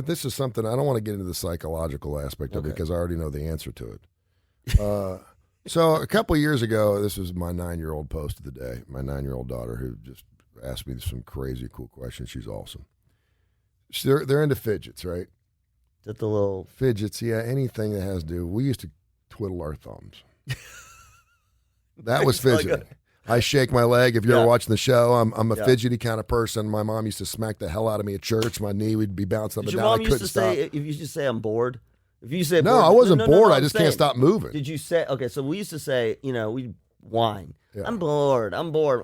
This is something I don't want to get into the psychological aspect of it because I already know the answer to it. So a couple of years ago, this was my 9-year-old post of the day. My 9-year-old daughter who just asked me some crazy cool questions. She's awesome. They're into fidgets, right? That the little fidgets, yeah. Anything that has to do. We used to twiddle our thumbs. That was fidgeting. I shake my leg. If you're ever watching the show, I'm a fidgety kind of person. My mom used to smack the hell out of me at church. My knee would be bouncing up and down. I couldn't stop. If you used to say I'm bored. If you say no, bored, I wasn't bored. I just can't stop moving. Did you say okay? So we used to say, we'd whine. Yeah. I'm bored.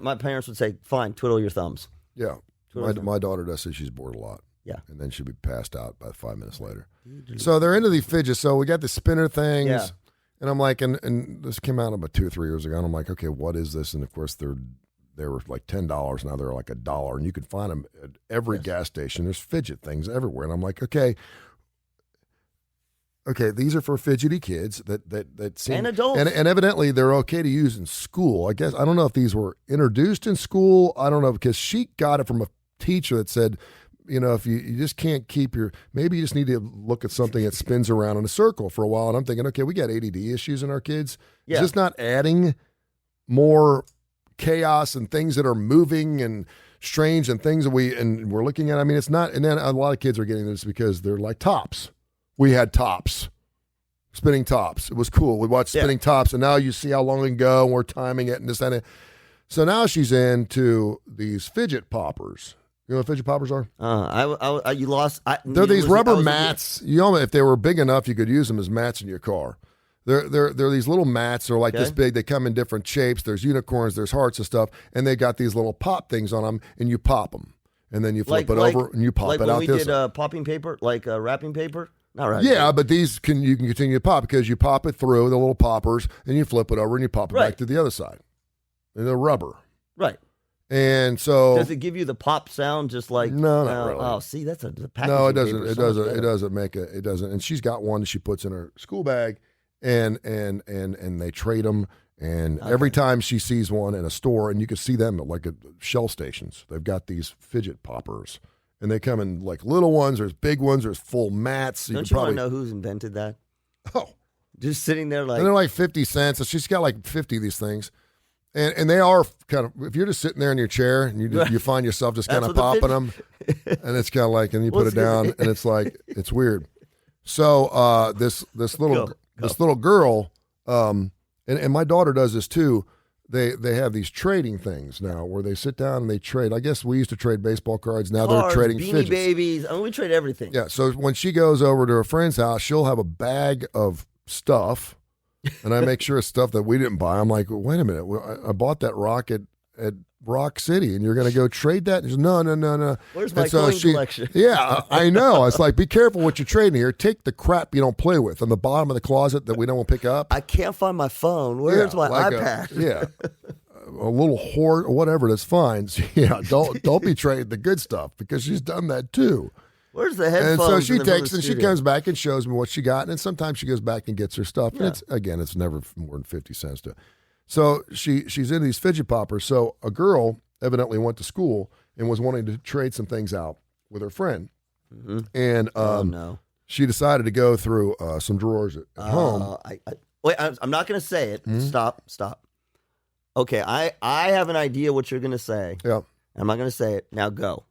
My parents would say, "Fine, twiddle your thumbs." Yeah, my daughter does say she's bored a lot. Yeah, and then she'll be passed out by 5 minutes later. So they're into these fidgets. So we got the spinner things. Yeah. And I'm like, and this came out about 2 or 3 years ago. And I'm like, okay, what is this? And of course, they were like $10. Now they're like $1, and you can find them at every gas station. There's fidget things everywhere, and I'm like, okay, these are for fidgety kids that seem, and adults, and evidently they're okay to use in school. I guess I don't know if these were introduced in school. I don't know because she got it from a teacher that said, if you just can't keep maybe you just need to look at something that spins around in a circle for a while. And I'm thinking, okay, we got ADD issues in our kids. Yeah. Is this not adding more chaos and things that are moving and strange and things that we're looking at? I mean, it's not. And then a lot of kids are getting this because they're like tops. We had tops, spinning tops. It was cool. We watched spinning tops, and now you see how long ago and we're timing it and this and that. So now she's into these fidget poppers. You know what fidget poppers are? You lost. They're these rubber mats. If they were big enough, you could use them as mats in your car. They're these little mats. They're like this big. They come in different shapes. There's unicorns. There's hearts and stuff. And they got these little pop things on them, and you pop them, and then you flip it over and you pop it out. Like when we did popping paper, like wrapping paper. Not right. Yeah, but these you can continue to pop because you pop it through the little poppers, and you flip it over and you pop it back to the other side. And they're rubber. Right. And so, does it give you the pop sound just like no, not really. Oh, see, that's the packaging. No, it doesn't. It doesn't make it. It doesn't. And she's got one that she puts in her school bag, and they trade them. And every time she sees one in a store, and you can see them at like at Shell stations, they've got these fidget poppers, and they come in like little ones. There's big ones. There's full mats. Don't you want to know who's invented that? Oh, just sitting there like. And they're like 50 cents. So she's got like 50 of these things. And they are kind of, if you're just sitting there in your chair and you find yourself just kind of popping them, and it's kind of like, and you put it down, and it's like, it's weird. So this little girl, and my daughter does this too. They have these trading things now where they sit down and they trade. I guess we used to trade baseball cards. Now they're trading Beanie fidgets. Babies. I mean, we trade everything. Yeah. So when she goes over to a friend's house, she'll have a bag of stuff. And I make sure it's stuff that we didn't buy. I'm like, wait a minute. I bought that rock at Rock City, and you're going to go trade that? And she's, no. Where's my coin collection? Yeah, I know. It's like, be careful what you're trading here. Take the crap you don't play with on the bottom of the closet that we don't want to pick up. I can't find my phone. Where's my iPad? A little hoard or whatever. That's fine. So, don't be trading the good stuff because she's done that too. Where's the headphones? And so she takes and she comes back and shows me what she got, and then sometimes she goes back and gets her stuff. Yeah. And it's never more than 50 cents to. So she's in these fidget poppers. So a girl evidently went to school and was wanting to trade some things out with her friend, and she decided to go through some drawers at home. I'm not going to say it. Mm-hmm. Stop. Okay, I have an idea what you're going to say. Yeah, I'm not going to say it now. Go.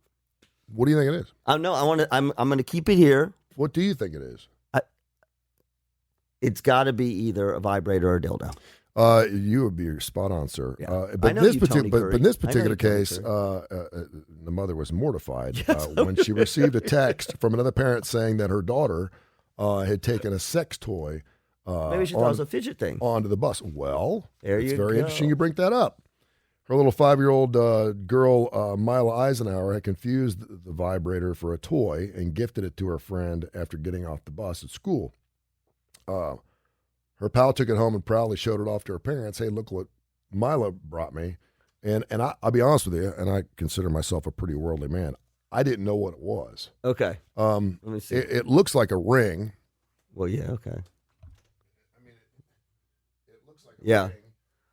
What do you think it is? No, I want to. I'm going to keep it here. What do you think it is? It's got to be either a vibrator or a dildo. You would be spot on, sir. Yeah. But in this particular case, the mother was mortified when she received a text from another parent saying that her daughter had taken a sex toy. Maybe she thought it was a fidget thing onto the bus. Well, it's very interesting you bring that up. Her little 5-year-old girl, Mila Eisenhower, had confused the vibrator for a toy and gifted it to her friend after getting off the bus at school. Her pal took it home and proudly showed it off to her parents. Hey, look what Mila brought me. And I'll be honest with you, and I consider myself a pretty worldly man. I didn't know what it was. Okay. Let me see. It looks like a ring. Well, yeah, okay. I mean, it looks like a ring.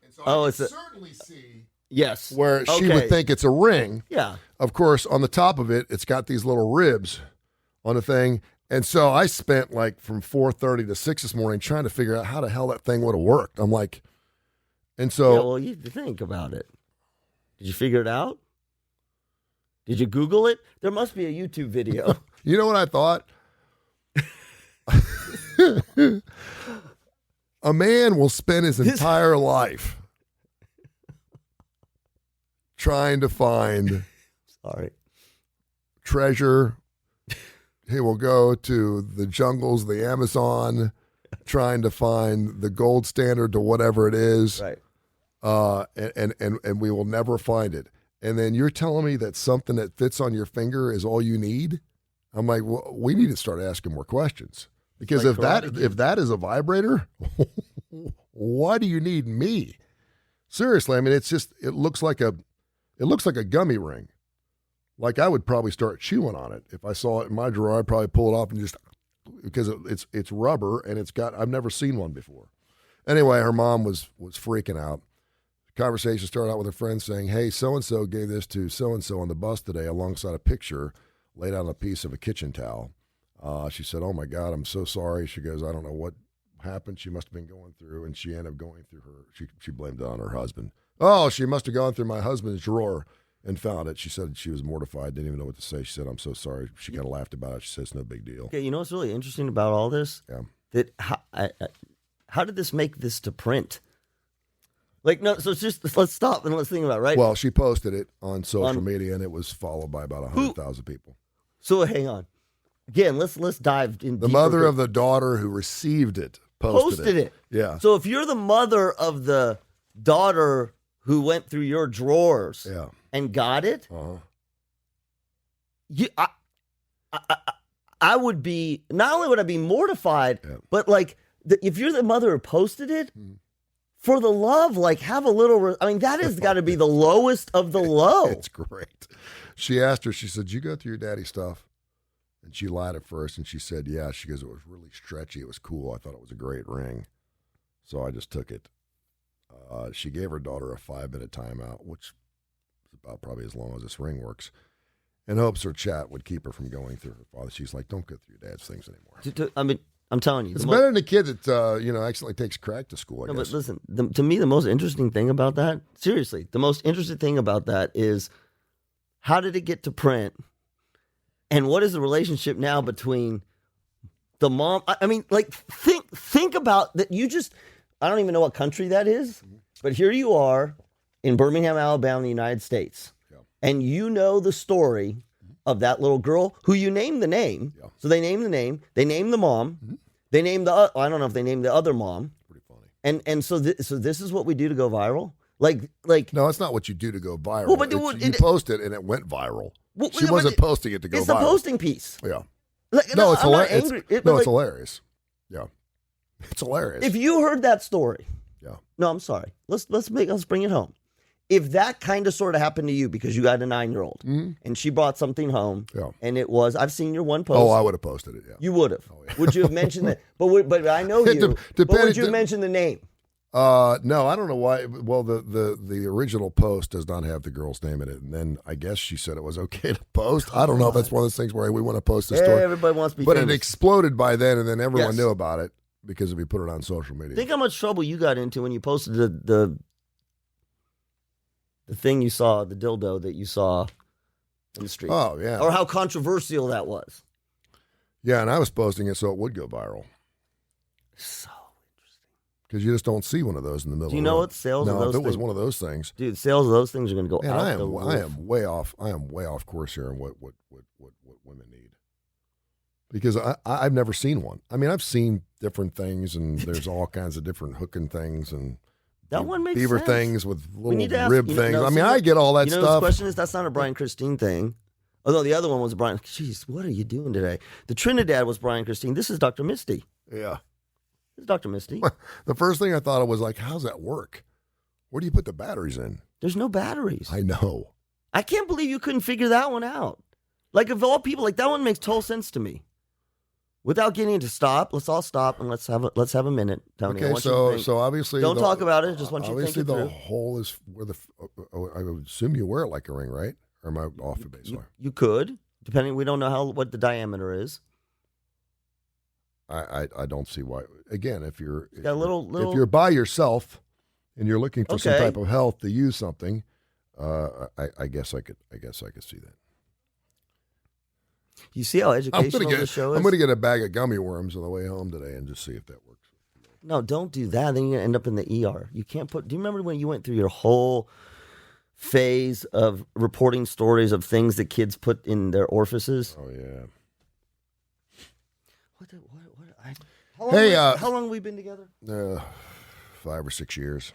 And so I certainly see... Yes. Where she would think it's a ring. Yeah. Of course, on the top of it, it's got these little ribs on the thing. And so I spent like from 4:30 to 6 this morning trying to figure out how the hell that thing would have worked. I'm like, and so. Yeah, well, you think about it. Did you figure it out? Did you Google it? There must be a YouTube video. You know what I thought? A man will spend his entire life trying to find treasure. He will go to the jungles, the Amazon, trying to find the gold standard to whatever it is. Right. And we will never find it. And then you're telling me that something that fits on your finger is all you need? I'm like, well, we need to start asking more questions. Because if that is a vibrator, why do you need me? Seriously, I mean, it looks like a gummy ring. Like I would probably start chewing on it. If I saw it in my drawer, I'd probably pull it off and just, because it's rubber and I've never seen one before. Anyway, her mom was freaking out. The conversation started out with a friend saying, hey, so-and-so gave this to so-and-so on the bus today alongside a picture laid out on a piece of a kitchen towel. She said, oh my God, I'm so sorry. She goes, I don't know what happened. She must have been going through, and she ended up going through she blamed it on her husband. Oh, she must have gone through my husband's drawer and found it. She said she was mortified, didn't even know what to say. She said, I'm so sorry. She kind of laughed about it. She said, it's no big deal. Okay, you know what's really interesting about all this? Yeah. That how did this make this to print? Like, no, so it's just, let's stop and let's think about it, right? Well, she posted it on social media, and it was followed by about 100,000 people. So hang on. Again, let's dive in. The mother of the daughter who received it posted it. Yeah. So if you're the mother of the daughter who went through your drawers and got it, I would be, not only would I be mortified, but like if you're the mother who posted it, for the love, like have a little, I mean, that has got to be the lowest of the low. It's great. She asked her, she said, did you go through your daddy's stuff? And she lied at first, and she said, yeah. She goes, it was really stretchy. It was cool. I thought it was a great ring. So I just took it. She gave her daughter a 5-minute timeout, which is about probably as long as this ring works, in hopes her chat would keep her from going through her father. She's like, don't go through your dad's things anymore. I mean, I'm telling you. It's better than a kid that, accidentally takes crack to school, I guess. But listen, to me, the most interesting thing about that, seriously, the most interesting thing about that is how did it get to print? And what is the relationship now between the mom? I mean, like, think about that. I don't even know what country that is, but here you are in Birmingham, Alabama, the United States. Yeah. And you know the story of that little girl who you named the name. Yeah. So they named the name. They named the mom. Mm-hmm. They named I don't know if they named the other mom. Pretty funny. And so this is what we do to go viral? Like no, it's not what you do to go viral. Well, but you post it and it went viral. Well, she wasn't posting it to go viral. It's the posting piece. Yeah. No, it's hilarious. It's hilarious. Yeah. It's hilarious. If you heard that story. Yeah. No, I'm sorry. Let's bring it home. If that kind of sort of happened to you because you got a 9-year-old and she brought something home and it was, I've seen your one post. Oh, I would have posted it, yeah. You would have. Oh, yeah. Would you have mentioned it? But I know you. But would you have mentioned the name? No, I don't know why. Well, the original post does not have the girl's name in it, and then I guess she said it was okay to post. I don't know if that's one of those things where we want to post the story. Everybody wants to be but famous. It exploded by then, and then everyone knew about it because we put it on social media. Think how much trouble you got into when you posted the thing you saw, the dildo that you saw in the street. Oh yeah, or how controversial that was. Yeah, and I was posting it so it would go viral. So. Because you just don't see one of those in the middle. Do you know what sales of those things? No, if it was one of those things. Dude, sales of those things are going to go out the roof. I am way off course here on what women need. Because I've never seen one. I mean, I've seen different things, and there's all kinds of different hooking things and that one makes beaver sense. Things with little rib things. I mean, I get all that stuff. The question is, that's not a Brian Christine thing. Although the other one was Brian. Jeez, what are you doing today? The Trinidad was Brian Christine. This is Dr. Misty. Yeah. This is Dr. Misty. The first thing I thought of was like, how's that work? Where do you put the batteries in? There's no batteries. I know. I can't believe you couldn't figure that one out. Like, of all people, like that one makes total sense to me. Without getting into stop, let's all stop and let's have a minute, Tony. Okay, so obviously don't talk about it. Just want you to think it through. Obviously, the hole is where I would assume you wear it like a ring, right? Or am I off the baseline? You could, Depending, we don't know what the diameter is. I don't see why. Again, if you're Got a little. if you're by yourself and you're looking for some Okay. type of health to use something, I guess I could see that. You see how educational the show is? I'm gonna get a bag of gummy worms on the way home today and just see if that works. No, don't do that. Then you're gonna end up in the ER. You can't put. Do you remember when you went through your whole phase of reporting stories of things that kids put in their orifices? Oh yeah. How long have we been together? 5 or 6 years.